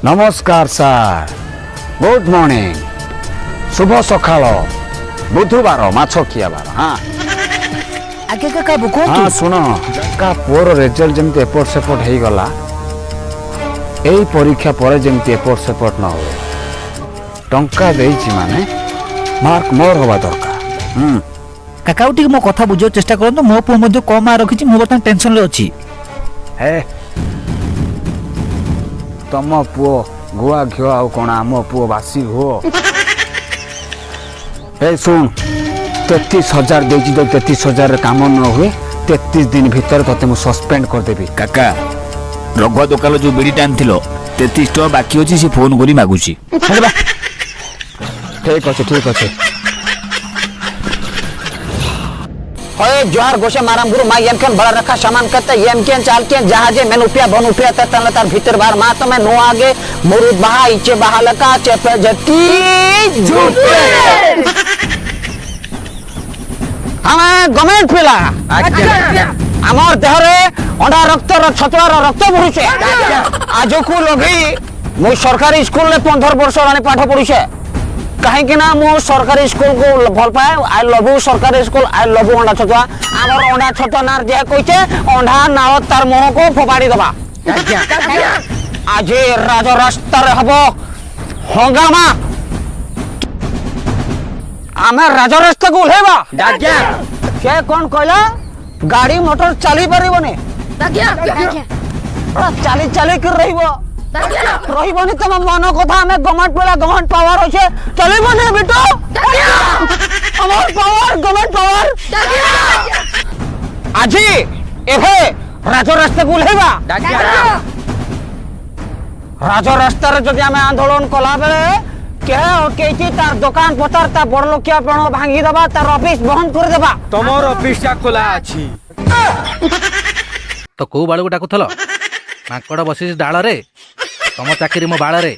नमस्कार sir good morning शुभ सकाळ बुधवार माछ किया बार हाँ आगे का हाँ शुण का पुअर रिजल्ट जमी एपट सेपट हो गला यही परीक्षा पर जमी एपट सेपट न हो टंका देइछि माने मार्क मोर हवा दरकार काका टी मो कथा बुझो चेष्टा करतो मो पुओ मध्ये कम मार्क रखिछि मो बर्तमान टेंशन ले अछि हे तम पुओ गुआ घिओ आउ कोण आम पुओ बासी हो ए सुन 33,000 देछि तो 33,000 काम न हुए 33 दिन भीतर तते मु सस्पेंड कर देबी काका रघुआ दोकान जो बिड़ी टाइम थिलो 33 टका बाकी अछि से फोन करी मागुछि ठीक अच्छे ओए जोहार गोशे माराम गुरु मा यनकन बड़ा रखा सामान करते यमकेन चालकेन जहाजे मेन उपिया बन उपिया तन तार भीतर बार मा तो मैं नो आगे मुरुद बहा इचे बहा लका चेपे जती झूठे हम गवर्नमेंट पिला हमर देहरे अंडा रक्त र छतुआ र रक्त बढुछे आज को लगी मु सरकारी स्कूल ले 15 वर्ष रानी पाठ पढुछे कहीं कि ना मु सरकारी स्कूल को भल पाए आई लव यू सरकारी स्कूल आई लव यू अंडा छतुआ आमर अंडा छतुआ नार जे कइते अंडा नाव तार मुह को फोपाड़ी दबा आज राज रास्ता रे हबो हंगामा आमे राज रास्ता को लेबा के कोन कहला गाड़ी मोटर चली परिबने चली चली कर रहिबो रहिबनी तम मन कथा हमें गवर्नमेंट पेला गवर्नमेंट पावर होछे चलिबने बेटो हमर पावर गवर्नमेंट पावर आजी एभे राज रास्ता को लेबा राज रास्ता रे जदि हमें आंदोलन कला बेले के केची तार दुकान पतर ता बड़ लोकिया पण भांगी दबा तार ऑफिस बंद कर देबा तमर ऑफिस ता खोला अछि तो को बाळगु डाकुथलो माकड़ बसिस डाळ रे तम चाकरी मो बाळ रे